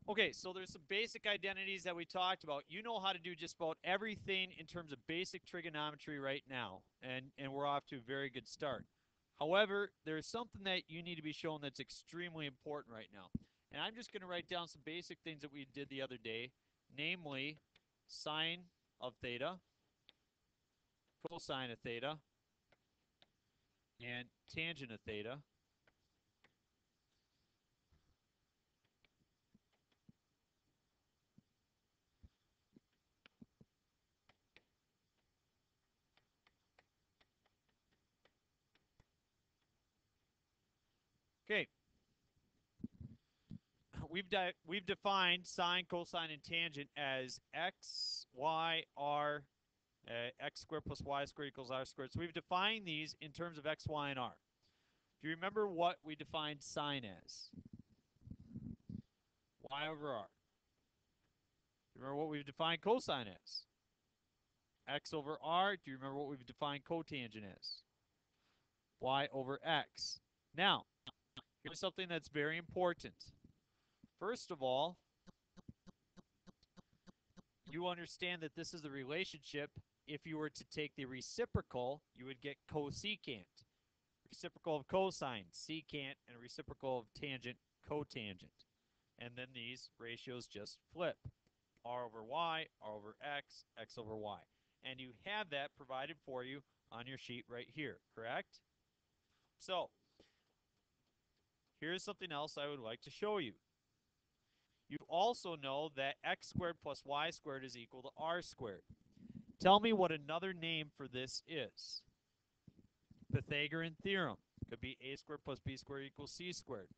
Okay, so there's some basic identities that we talked about. You know how to do just about everything in terms of basic trigonometry right now, and we're off to a very good start. However, there's something that you need to be shown that's extremely important right now. And I'm just going to write down some basic things that we did the other day, namely sine of theta, cosine of theta, and tangent of theta. Okay, we've defined sine, cosine, and tangent as x, y, r, x squared plus y squared equals r squared. So we've defined these in terms of x, y, and r. Do you remember what we defined sine as? Y over r. Do you remember what we've defined cosine as? X over r. Do you remember what we've defined cotangent as? Y over x. Now, here's something that's very important. First of all, you understand that this is the relationship. If you were to take the reciprocal, you would get cosecant. Reciprocal of cosine, secant, and reciprocal of tangent, cotangent. And then these ratios just flip. R over y, R over x, x over y. And you have that provided for you on your sheet right here, correct? So, here's something else I would like to show you. You also know that x squared plus y squared is equal to r squared. Tell me what another name for this is. Pythagorean Theorem. Could be a squared plus b squared equals c squared.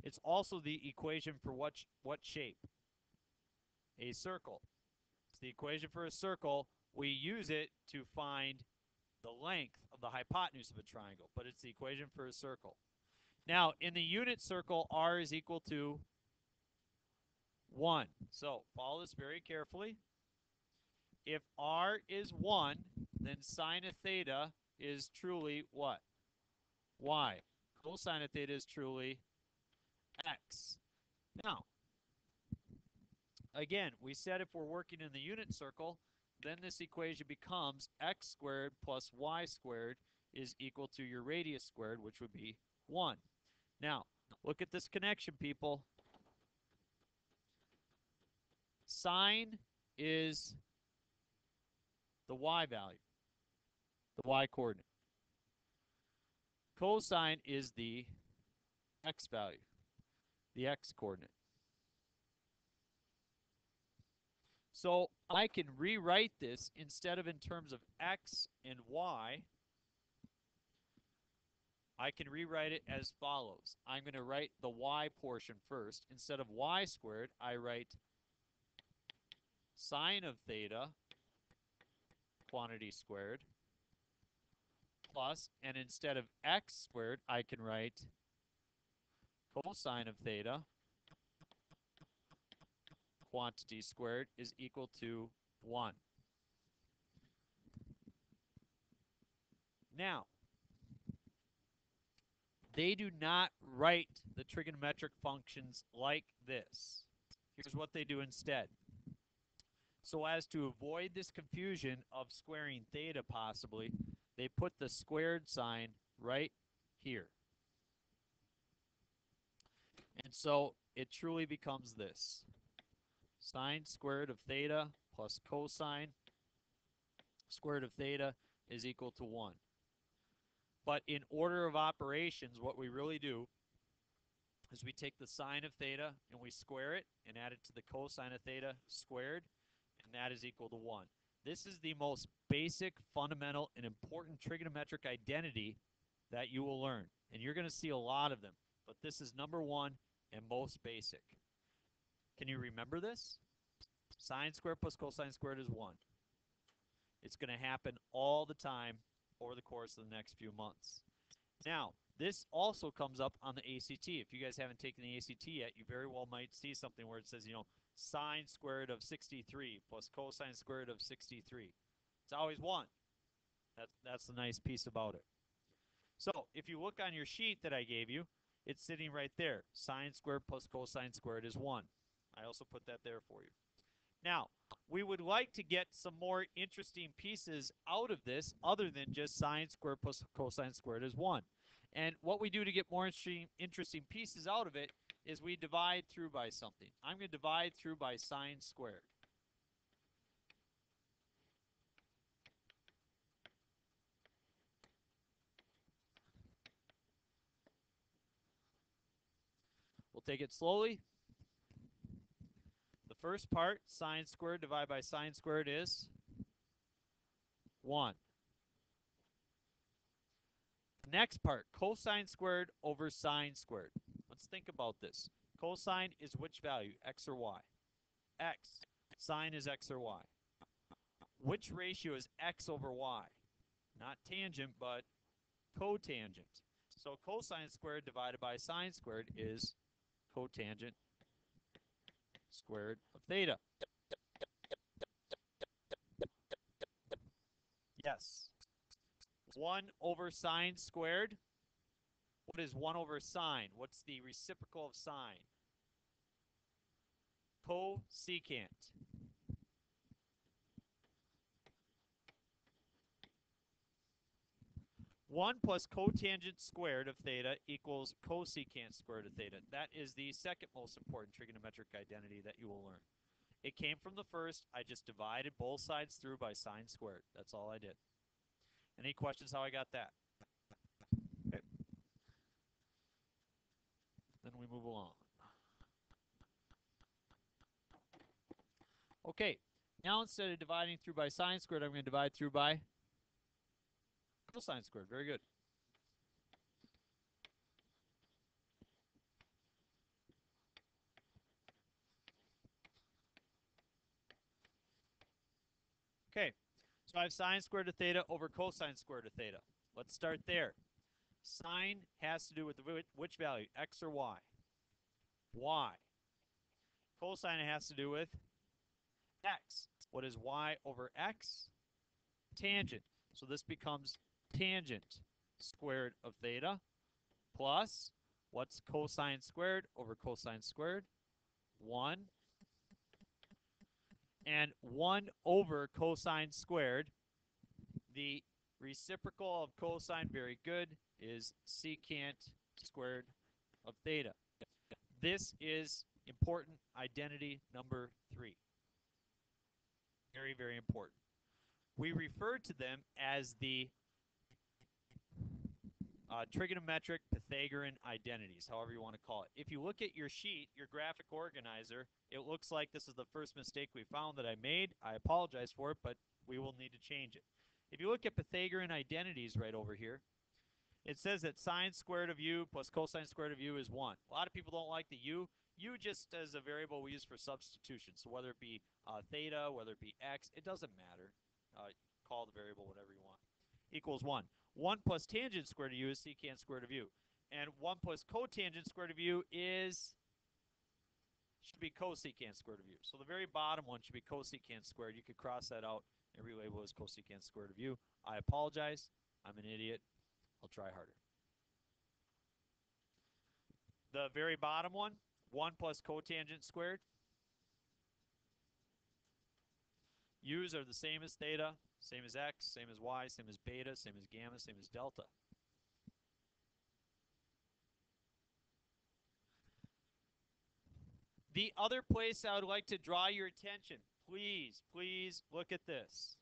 It's also the equation for what shape? A circle. It's the equation for a circle. We use it to find the length of the hypotenuse of a triangle, but it's the equation for a circle. Now, in the unit circle, r is equal to 1. So, follow this very carefully. If r is 1, then sine of theta is truly what? Y. Cosine of theta is truly x. Now, again, we said if we're working in the unit circle, then this equation becomes x squared plus y squared is equal to your radius squared, which would be 1. Now, look at this connection, people. Sine is the y value, the y coordinate. Cosine is the x value, the x coordinate. So I can rewrite this instead of in terms of x and y. I can rewrite it as follows. I'm going to write the y portion first. Instead of y squared, I write sine of theta, quantity squared, plus, and instead of x squared, I can write cosine of theta, quantity squared, is equal to 1. Now, they do not write the trigonometric functions like this. Here's what they do instead. So as to avoid this confusion of squaring theta possibly, they put the squared sign right here. And so it truly becomes this. Sine squared of theta plus cosine squared of theta is equal to 1. But in order of operations, what we really do is we take the sine of theta and we square it and add it to the cosine of theta squared, and that is equal to 1. This is the most basic, fundamental, and important trigonometric identity that you will learn. And you're going to see a lot of them, but this is number 1 and most basic. Can you remember this? Sine squared plus cosine squared is 1. It's going to happen all the time over the course of the next few months. Now, this also comes up on the ACT. If you guys haven't taken the ACT yet, you very well might see something where it says, sine squared of 63 plus cosine squared of 63. It's always 1. That's the nice piece about it. So if you look on your sheet that I gave you, it's sitting right there. Sine squared plus cosine squared is 1. I also put that there for you. Now, we would like to get some more interesting pieces out of this other than just sine squared plus cosine squared is 1. And what we do to get more interesting pieces out of it is we divide through by something. I'm going to divide through by sine squared. We'll take it slowly. The first part, sine squared divided by sine squared is 1. Next part, cosine squared over sine squared. Let's think about this. Cosine is which value, x or y? X. Sine is x or y. Which ratio is x over y? Not tangent, but cotangent. So cosine squared divided by sine squared is cotangent squared of theta. Yes. 1 over sine squared. What is 1 over sine? What's the reciprocal of sine? Cosecant. 1 plus cotangent squared of theta equals cosecant squared of theta. That is the second most important trigonometric identity that you will learn. It came from the first. I just divided both sides through by sine squared. That's all I did. Any questions how I got that? Okay. Then we move along. Okay, now instead of dividing through by sine squared, I'm going to divide through by cosine squared. Very good. Okay, so I have sine squared of theta over cosine squared of theta. Let's start there. Sine has to do with which value, x or y? Y. Cosine has to do with x. What is y over x? Tangent. So this becomes tangent squared of theta plus, what's cosine squared over cosine squared? 1. And 1 over cosine squared, the reciprocal of cosine, very good, is secant squared of theta. This is important identity number 3. Very, very important. We refer to them as the trigonometric Pythagorean identities, however you want to call it. If you look at your sheet, your graphic organizer, it looks like this is the first mistake we found that I made. I apologize for it, but we will need to change it. If you look at Pythagorean identities right over here, it says that sine squared of u plus cosine squared of u is 1. A lot of people don't like the u. U just as a variable we use for substitution. So whether it be theta, whether it be x, it doesn't matter. Call the variable whatever you want. Equals 1. 1 plus tangent squared of u is secant squared of u. And 1 plus cotangent squared of u should be cosecant squared of u. So the very bottom one should be cosecant squared. You could cross that out and relabel as cosecant squared of u. I apologize. I'm an idiot. I'll try harder. The very bottom one, 1 plus cotangent squared. U's are the same as theta, same as x, same as y, same as beta, same as gamma, same as delta. The other place I would like to draw your attention, please, please look at this.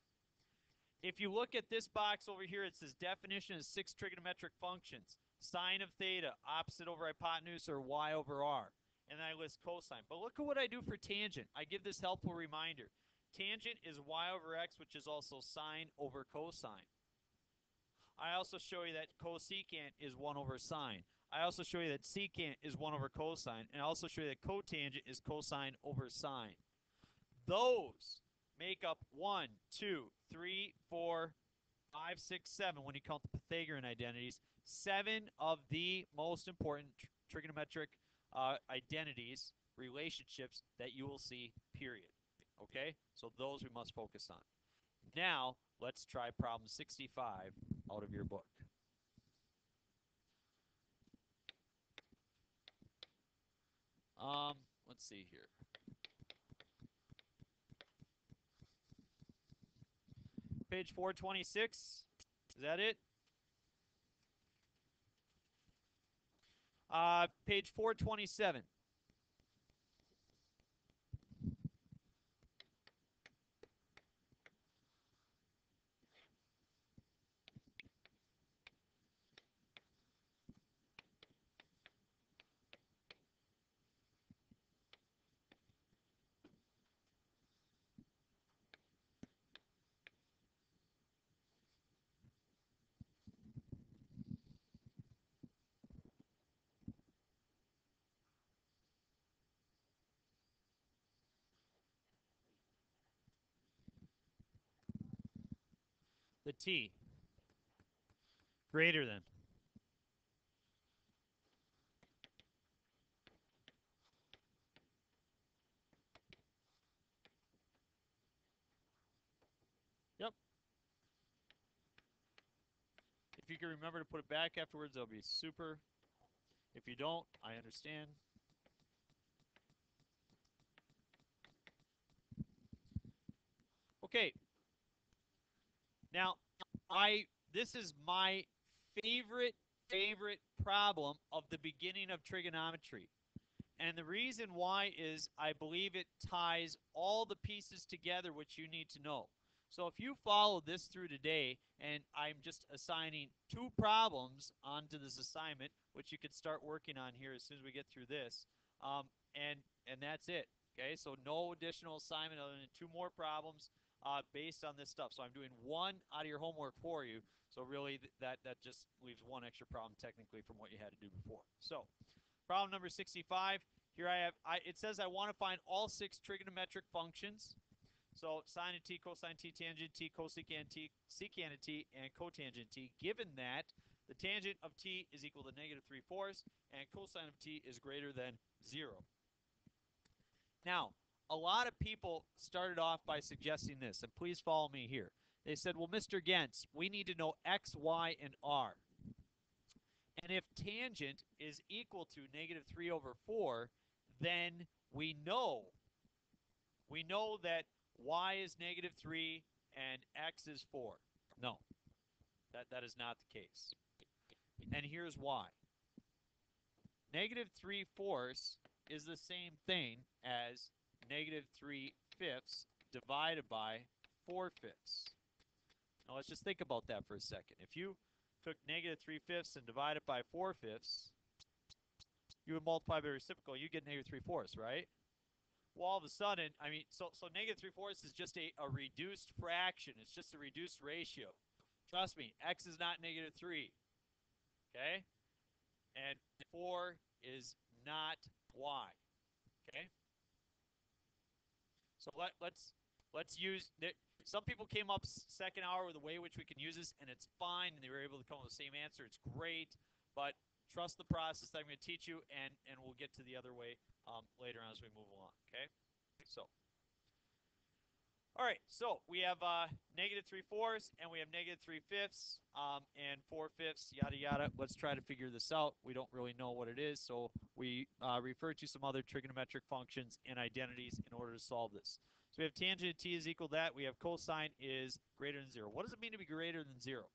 If you look at this box over here, it says definition of 6 trigonometric functions. Sine of theta, opposite over hypotenuse, or y over r. And then I list cosine. But look at what I do for tangent. I give this helpful reminder. Tangent is y over x, which is also sine over cosine. I also show you that cosecant is 1 over sine. I also show you that secant is 1 over cosine. And I also show you that cotangent is cosine over sine. Those make up 1, 2, 3, 4, 5, 6, 7 when you count the Pythagorean identities. 7 of the most important trigonometric identities, relationships that you will see, period. Okay? So those we must focus on. Now, let's try problem 65 out of your book. Let's see here. Page 426. Is that it? Page 427. The t greater than. Yep. If you can remember to put it back afterwards, that'll be super. If you don't, I understand. Okay. Now, this is my favorite problem of the beginning of trigonometry. And the reason why is I believe it ties all the pieces together which you need to know. So if you follow this through today, and I'm just assigning 2 problems onto this assignment, which you could start working on here as soon as we get through this, and that's it. Okay, so no additional assignment other than 2 more problems based on this stuff. So I'm doing 1 out of your homework for you. So really, that just leaves 1 extra problem technically from what you had to do before. So problem number 65. Here I have, it says I want to find all 6 trigonometric functions. So sine of t, cosine t, tangent t, cosecant t, secant t, and cotangent t, given that the tangent of t is equal to -3/4 and cosine of t is greater than 0. Now, a lot of people started off by suggesting this, and please follow me here. They said, well, Mr. Gens, we need to know x, y, and r. And if tangent is equal to -3/4, then we know that y is -3 and x is 4. No, that is not the case. And here's why. -3/4 is the same thing as -3/5 divided by 4/5. Now let's just think about that for a second. If you took -3/5 and divide it by 4/5, you would multiply by reciprocal, you get -3/4, right? Well, all of a sudden, I mean, so -3/4 is just a reduced fraction. It's just a reduced ratio. Trust me, x is not -3. Okay? And 4 is not y. Okay? So let's use some people came up second hour with a way in which we can use this, and it's fine, and they were able to come up with the same answer. It's great, but trust the process that I'm going to teach you, and we'll get to the other way later on as we move along. Okay? So, all right. So we have -3/4 and we have -3/5 and 4/5, yada yada. Let's try to figure this out. We don't really know what it is, so we refer to some other trigonometric functions and identities in order to solve this. So we have tangent of t is equal to that. We have cosine is greater than 0. What does it mean to be greater than 0?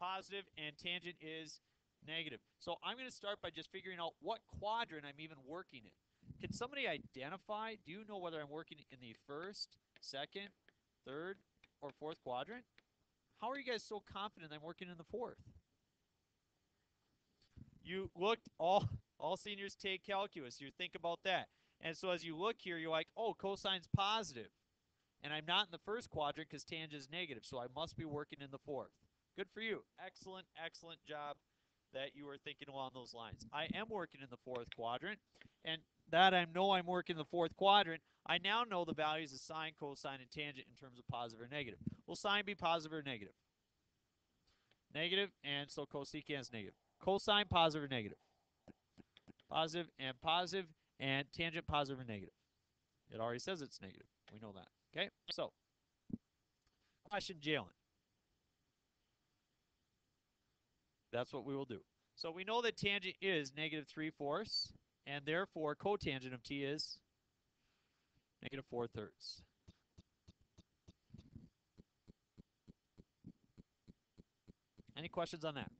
Positive, and tangent is negative. So I'm going to start by just figuring out what quadrant I'm even working in. Can somebody identify? Do you know whether I'm working in the first, second, third, or fourth quadrant? How are you guys so confident I'm working in the fourth? You looked, all seniors take calculus. You think about that. And so as you look here, you're like, oh, cosine's positive. And I'm not in the first quadrant because tangent is negative, so I must be working in the fourth. Good for you. Excellent, excellent job that you were thinking along those lines. I am working in the fourth quadrant, and that I know I'm working in the fourth quadrant, I now know the values of sine, cosine, and tangent in terms of positive or negative. Will sine be positive or negative? Negative, and so cosecant is negative. Cosine, positive or negative? Positive, and tangent, positive or negative? It already says it's negative. We know that. Okay, so question, Jalen. That's what we will do. So we know that tangent is -3/4. And therefore, cotangent of t is negative 4/3. Any questions on that?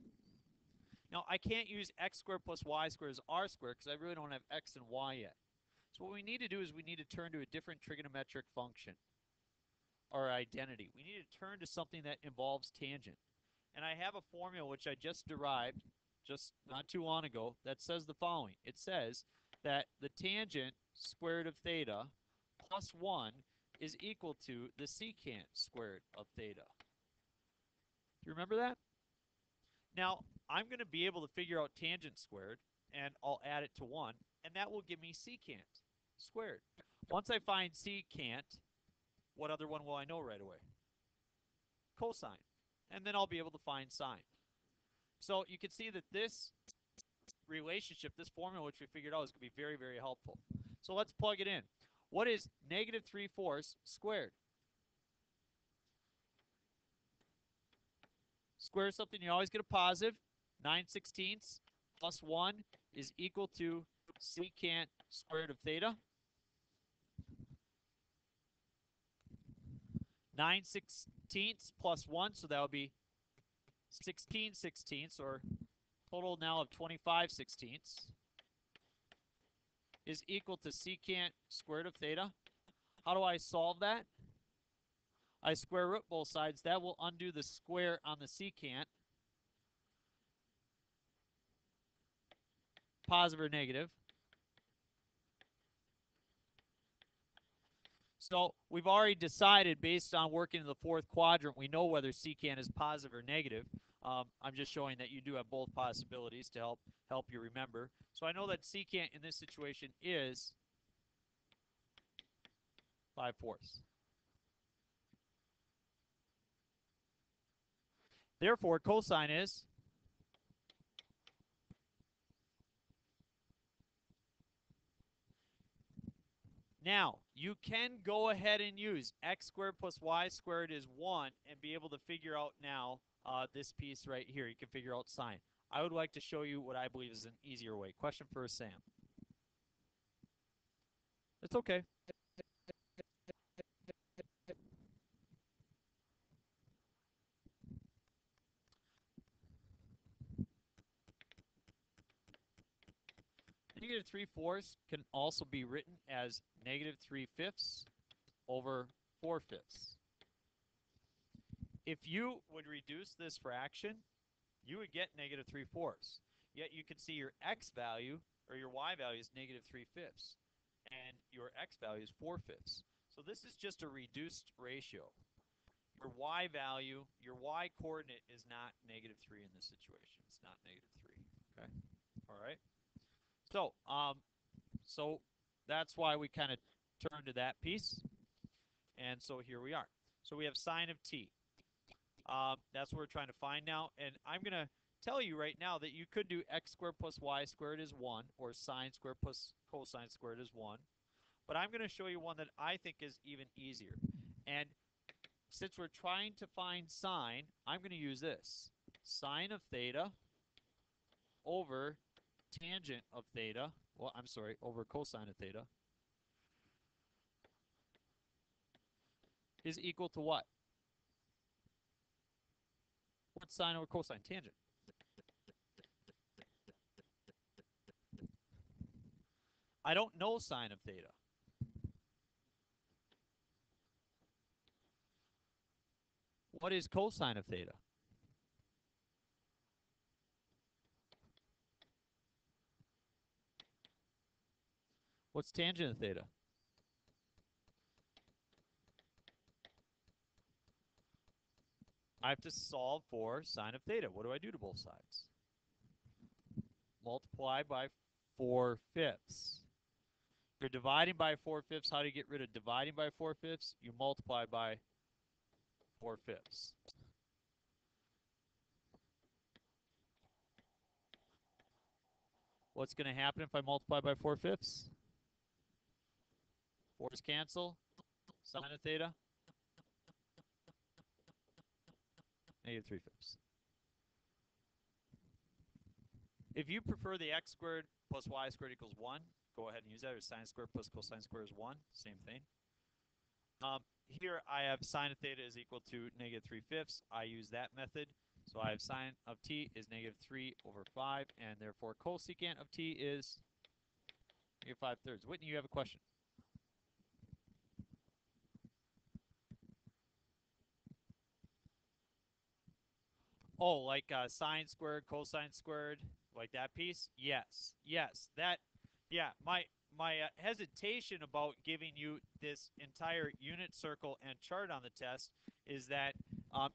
Now, I can't use x squared plus y squared as r squared because I really don't have x and y yet. So what we need to do is we need to turn to a different trigonometric function or identity. We need to turn to something that involves tangent. And I have a formula which I just derived just not too long ago that says the following. It says that the tangent squared of theta plus 1 is equal to the secant squared of theta. Do you remember that? Now, I'm going to be able to figure out tangent squared, and I'll add it to 1, and that will give me secant squared. Once I find secant, what other one will I know right away? Cosine. And then I'll be able to find sine. So you can see that this relationship, this formula which we figured out, is going to be very, very helpful. So let's plug it in. What is negative 3/4 squared? Square something, you always get a positive. 9/16 plus 1 is equal to secant squared of theta. 9/16 plus 1, so that would be 16/16, or total now of 25/16, is equal to secant squared of theta. How do I solve that? I square root both sides. That will undo the square on the secant. Positive or negative. So we've already decided, based on working in the fourth quadrant, we know whether secant is positive or negative. I'm just showing that you do have both possibilities to help you remember. So I know that secant in this situation is 5/4. Therefore, cosine is now, you can go ahead and use x squared plus y squared is 1 and be able to figure out now this piece right here. You can figure out sine. I would like to show you what I believe is an easier way. Question for Sam. It's okay. Negative 3/4 can also be written as negative 3/5 over 4/5. If you would reduce this fraction, you would get negative 3/4. Yet you can see your x value, or your y value, is negative 3/5. And your x value is 4/5. So this is just a reduced ratio. Your y value, your y coordinate is not negative 3 in this situation. It's not negative 3. Okay? All right? So that's why we kind of turn to that piece. And so here we are. So we have sine of t. That's what we're trying to find now. And I'm going to tell you right now that you could do x squared plus y squared is 1, or sine squared plus cosine squared is 1. But I'm going to show you one that I think is even easier. And since we're trying to find sine, I'm going to use this. Sine of theta over tangent of theta. Well, I'm sorry, over cosine of theta is equal to what? What's sine over cosine? Tangent. I don't know sine of theta. What is cosine of theta? What's tangent of theta? I have to solve for sine of theta. What do I do to both sides? Multiply by 4/5. You're dividing by 4/5. How do you get rid of dividing by 4/5? You multiply by 4/5. What's going to happen if I multiply by 4/5? 4's cancel. Sine of theta, negative 3/5. If you prefer the x squared plus y squared equals 1. Go ahead and use that. Or sine squared plus cosine squared is 1. Same thing. Here I have sine of theta is equal to -3/5. I use that method. So I have sine of t is -3/5, and therefore cosecant of t is -5/3. Whitney, you have a question? Oh, like sine squared, cosine squared, like that piece? Yes, yes. That, yeah. My hesitation about giving you this entire unit circle and chart on the test is that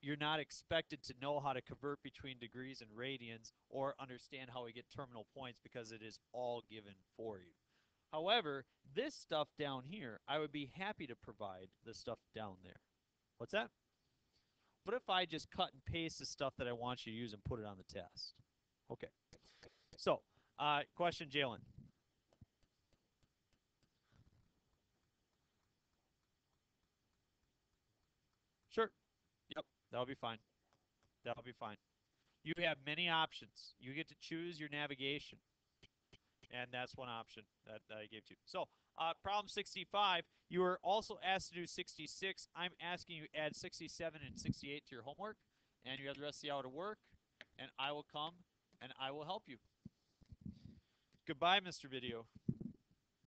you're not expected to know how to convert between degrees and radians or understand how we get terminal points because it is all given for you. However, this stuff down here, I would be happy to provide the stuff down there. What's that? What if I just cut and paste the stuff that I want you to use and put it on the test? Okay. So, question, Jalen. Sure. Yep, that'll be fine. That'll be fine. You have many options. You get to choose your navigation. And that's one option that I gave to you. So, problem 65, you were also asked to do 66. I'm asking you to add 67 and 68 to your homework. And you have the rest of the hour to work. And I will come and I will help you. Goodbye, Mr. Video.